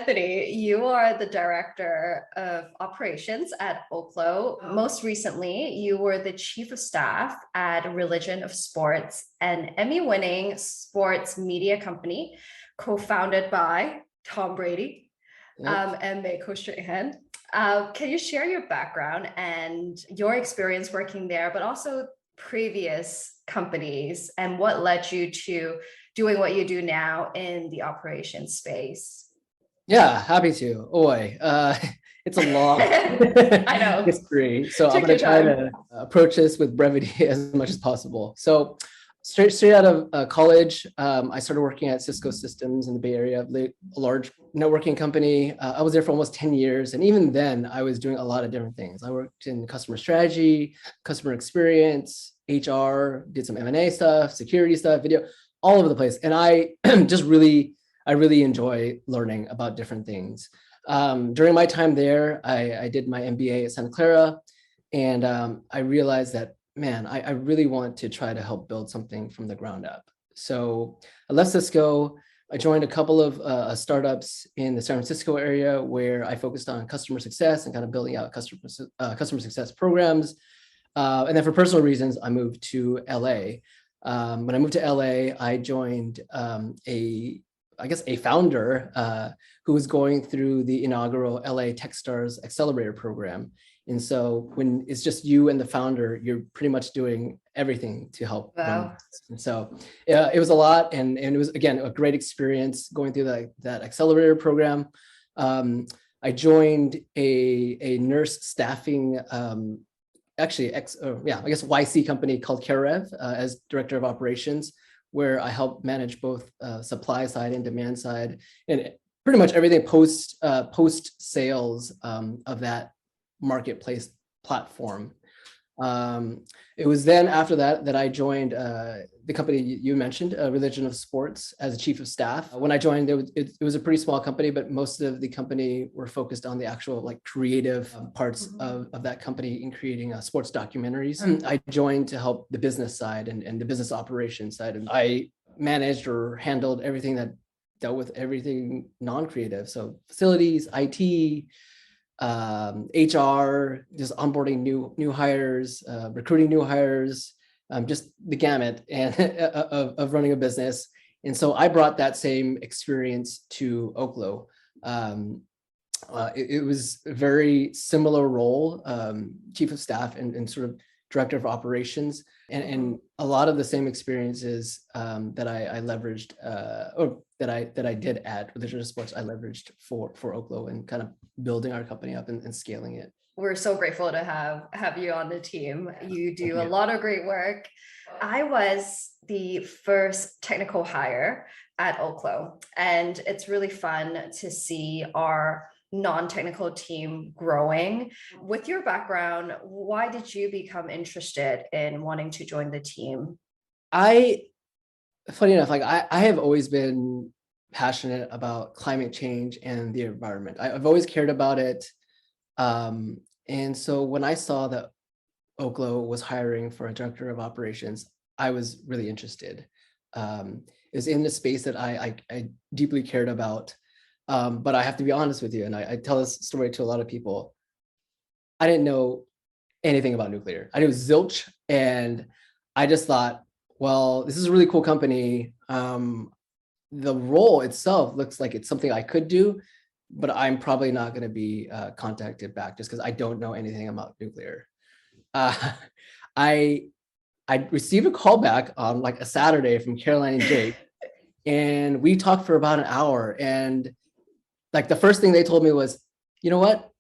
Anthony, you are the director of operations at Oklo. Most recently, you were the chief of staff at Religion of Sports, an Emmy-winning sports media company co-founded by Tom Brady Yep. and Mako Strahan. Can you share your background and your experience working there, but also previous companies and what led you to doing what you do now in the operations space? Yeah, happy to. Oh boy, it's a long I know. history, so I'm Take going your to try time. to approach this with brevity as much as possible. So, straight out of college, I started working at Cisco Systems in the Bay Area, a large networking company. I was there for almost 10 years, and even then, I was doing a lot of different things. I worked in customer strategy, customer experience, HR, did some M&A stuff, security stuff, video, all over the place, and I just I really enjoy learning about different things. During my time there, I did my MBA at Santa Clara, and I realized that, man, I really want to try to help build something from the ground up. So I left Cisco. I joined a couple of startups in the San Francisco area where I focused on customer success and kind of building out customer success programs. And then for personal reasons, I moved to LA. When I moved to LA, I joined a founder who was going through the inaugural LA Techstars Accelerator program. And so when it's just you and the founder, you're pretty much doing everything to help run. Wow. And so it was a lot. And it was, again, a great experience going through that accelerator program. I joined a nurse staffing, YC company called CareRev as director of operations, where I help manage both supply side and demand side, and pretty much everything post sales of that marketplace platform. It was then after that I joined the company you mentioned, Religion of Sports, as a chief of staff. When I joined, it was a pretty small company, but most of the company were focused on the actual creative parts of that company in creating sports documentaries. I joined to help the business side and the business operations side, and I managed or handled everything that dealt with everything non-creative, so facilities, IT, HR, just onboarding new hires, recruiting new hires, just the gamut and of running a business. And so I brought that same experience to Oklo. It was a very similar role, chief of staff and sort of director of operations, and a lot of the same experiences that I leveraged, or that I did at Religion of Sports, I leveraged for Oklo and kind of building our company up and scaling it. We're so grateful to have you on the team. You do a lot of great work. I was the first technical hire at Oklo, and it's really fun to see our non-technical team growing. With your background, why did you become interested in wanting to join the team? Funny enough, I have always been passionate about climate change and the environment. I've always cared about it. And so when I saw that Oklo was hiring for a director of operations, I was really interested. It was in the space that I deeply cared about. But I have to be honest with you, and I tell this story to a lot of people. I didn't know anything about nuclear. I knew zilch, and I just thought, well, this is a really cool company. The role itself looks like it's something I could do, but I'm probably not going to be contacted back just because I don't know anything about nuclear. I received a call back on a Saturday from Caroline and Jake, and we talked for about an hour. And the first thing they told me was, you know what?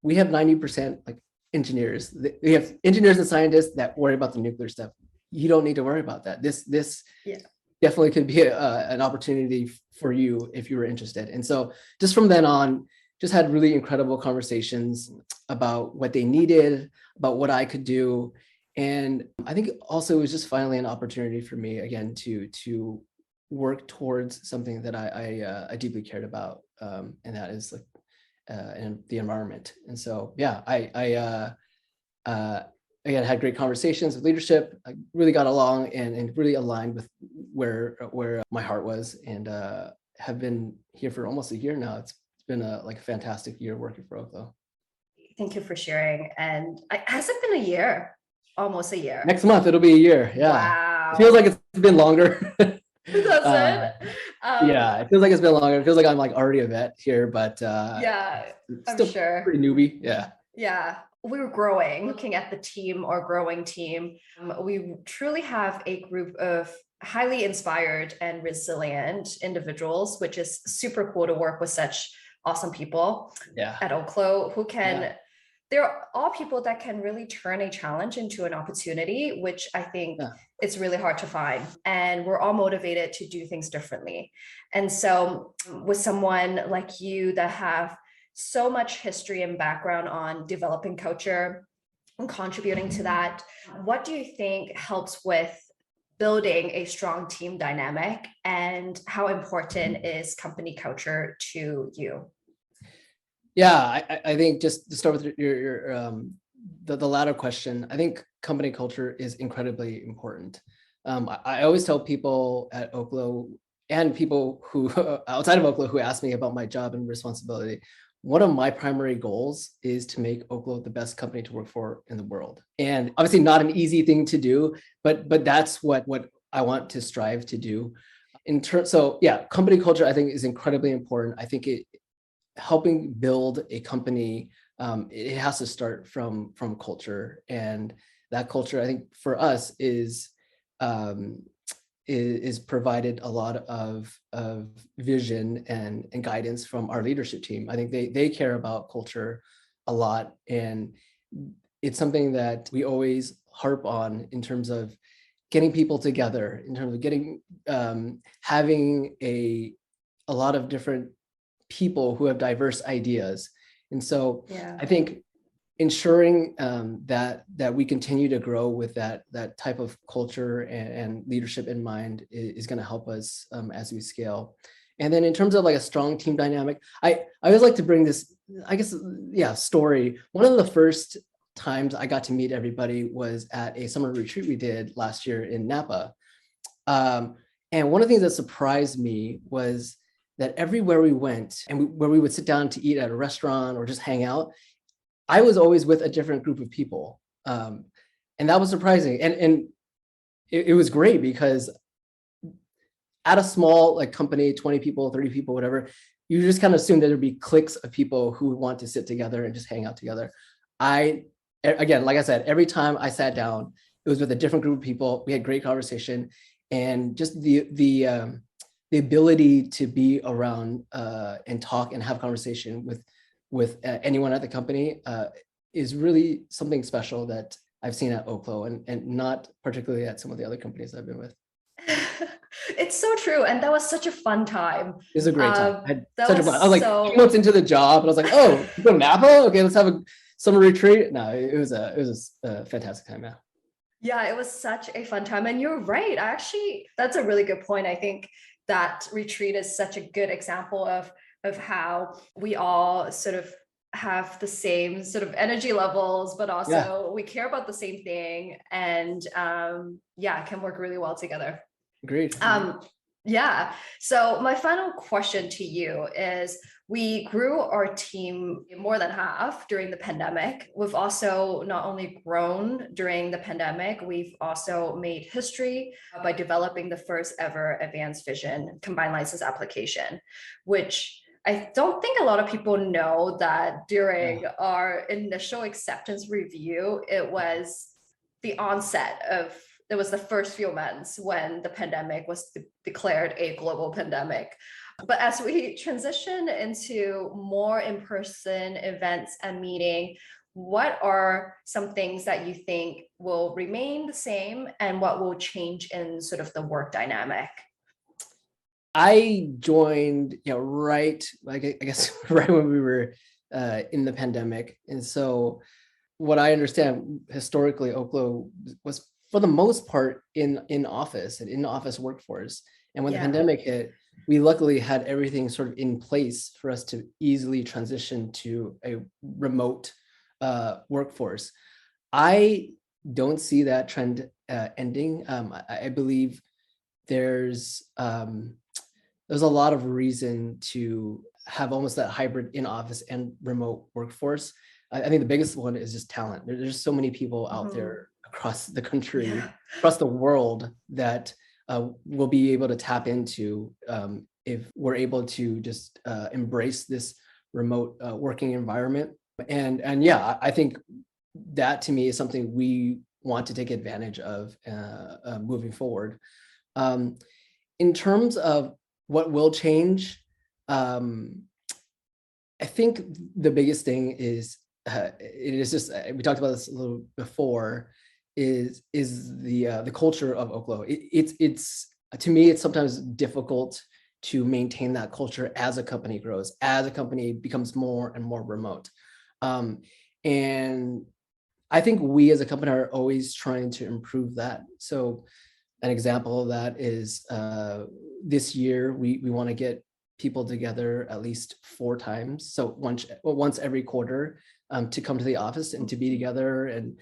We have 90% engineers. We have engineers and scientists that worry about the nuclear stuff. You don't need to worry about that. This definitely could be an opportunity for you if you were interested. And so just from then on, just had really incredible conversations about what they needed, about what I could do. And I think also it was just finally an opportunity for me again to work towards something that I deeply cared about, and that is and the environment. And so again, had great conversations with leadership. I really got along and really aligned with where my heart was, and have been here for almost a year now. It's been a fantastic year working for Oklo. Thank you for sharing. And has it been a year? Almost a year. Next month it'll be a year. Yeah, it feels Wow. like it's been longer. Does uh, it? yeah, it feels like it's been longer. It feels like I'm already a vet here, but Yeah, I'm still sure. pretty newbie. Yeah. Yeah, we were growing, looking at the team or growing team. We truly have a group of highly inspired and resilient individuals, which is super cool to work with such awesome people Yeah. at Oklo who can, Yeah. they're all people that can really turn a challenge into an opportunity, which I think Yeah. it's really hard to find. And we're all motivated to do things differently. And so, with someone like you that have so much history and background on developing culture and contributing to that, what do you think helps with building a strong team dynamic, and how important is company culture to you? Yeah, I think just to start with the latter question, I think company culture is incredibly important. I always tell people at Oklo and people who outside of Oklo who ask me about my job and responsibility, one of my primary goals is to make Oklo the best company to work for in the world. And obviously not an easy thing to do, but that's what I want to strive to do. So yeah, company culture I think is incredibly important. I think helping build a company, it has to start from culture, and that culture I think for us um, is provided a lot of vision and guidance from our leadership team. I think they care about culture a lot, and it's something that we always harp on in terms of getting people together, in terms of getting having a lot of different people who have diverse ideas. And so Yeah. I think ensuring that we continue to grow with that type of culture and leadership in mind is going to help us as we scale. And then in terms of like a strong team dynamic, I always like to bring this, I guess, yeah, story. One of the first times I got to meet everybody was at a summer retreat we did last year in Napa. And one of the things that surprised me was that everywhere we went and where we would sit down to eat at a restaurant or just hang out, I was always with a different group of people. And that was surprising. And it was great because at a small like company, 20 people, 30 people, whatever, you just kind of assume that there'd be cliques of people who would want to sit together and just hang out together. Again, like I said, every time I sat down, it was with a different group of people. We had great conversation, and just the ability to be around and talk and have conversation with anyone at the company is really something special that I've seen at Oklo, and not particularly at some of the other companies I've been with. It's so true. And that was such a fun time. It was a great time. I had That such a was blast. I was like so 2 months into the job, and I was like, "Oh, you go to Napa? Okay, let's have a summer retreat." No, it was a fantastic time. Yeah. Yeah, it was such a fun time. And you're right. That's a really good point. I think that retreat is such a good example of how we all sort of have the same sort of energy levels, but Yeah. also we care about the same thing, and yeah, can work really well together. Agreed. Yeah. So my final question to you is, we grew our team more than half during the pandemic. We've also not only grown during the pandemic, we've also made history by developing the first ever advanced vision combined license application, which I don't think a lot of people know that during Yeah. our initial acceptance review, it was the onset of, it was the first few months when the pandemic was declared a global pandemic. But as we transition into more in-person events and meeting, what are some things that you think will remain the same, and what will change in sort of the work dynamic? I joined, right, like I guess right when we were in the pandemic, and so what I understand historically, Oklo was for the most part in office and in office workforce. And when the Yeah. pandemic hit, we luckily had everything sort of in place for us to easily transition to a remote workforce. I don't see that trend ending. I believe there's there's a lot of reason to have almost that hybrid in office and remote workforce. I think the biggest one is just talent. There's so many people out Mhm. there across the country, Yeah. across the world that we'll be able to tap into if we're able to just embrace this remote working environment. And yeah, I think that to me is something we want to take advantage of moving forward. Um, in terms of what will change, um, I think the biggest thing is it is just we talked about this a little before is the culture of Oklo. It's to me it's sometimes difficult to maintain that culture as a company grows, as a company becomes more and more remote. Um, and I think we as a company are always trying to improve that. So an example of that is this year we want to get people together at least 4 times. So once every quarter to come to the office and to be together and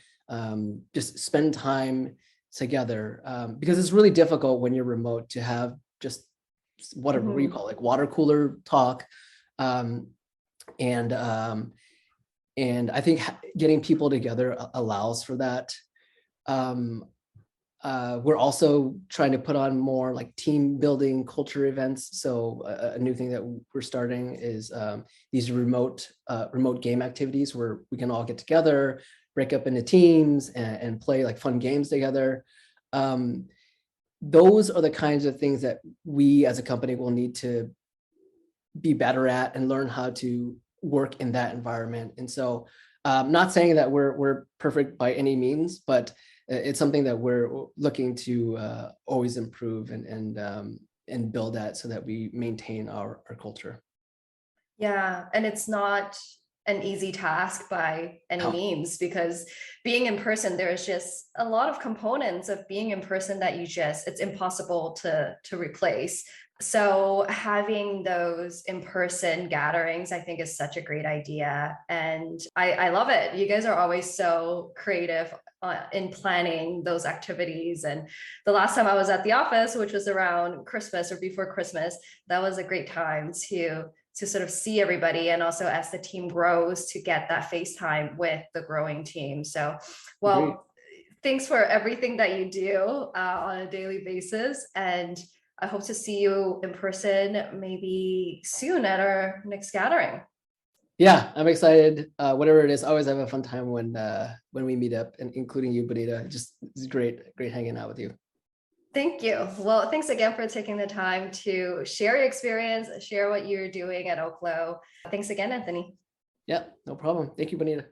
just spend time together because it's really difficult when you're remote to have just whatever we Mhm. call like water cooler talk um, and um, and I think getting people together allows for that. Um, we're also trying to put on more like team building culture events. So a new thing that we're starting is these remote game activities where we can all get together, break up into teams, and play like fun games together. Um, those are the kinds of things that we as a company will need to be better at and learn how to work in that environment. And so, not saying that we're perfect by any means, but it's something that we're looking to always improve and build at so that we maintain our culture. Yeah, and it's not an easy task by any No. means because being in person, there's just a lot of components of being in person that it's impossible to replace. So having those in-person gatherings, I think is such a great idea. And I love it. You guys are always so creative in planning those activities. And the last time I was at the office, which was around Christmas or before Christmas, that was a great time to sort of see everybody and also as the team grows to get that face time with the growing team. So, Agreed. well, thanks for everything that you do on a daily basis. And I hope to see you in person maybe soon at our next gathering. Yeah, I'm excited. Whatever it is, I always have a fun time when we meet up, and including you, Bonita. Just it's great hanging out with you. Thank you. Well, thanks again for taking the time to share your experience, share what you're doing at Oklo. Thanks again, Anthony. Yeah, no problem. Thank you, Bonita.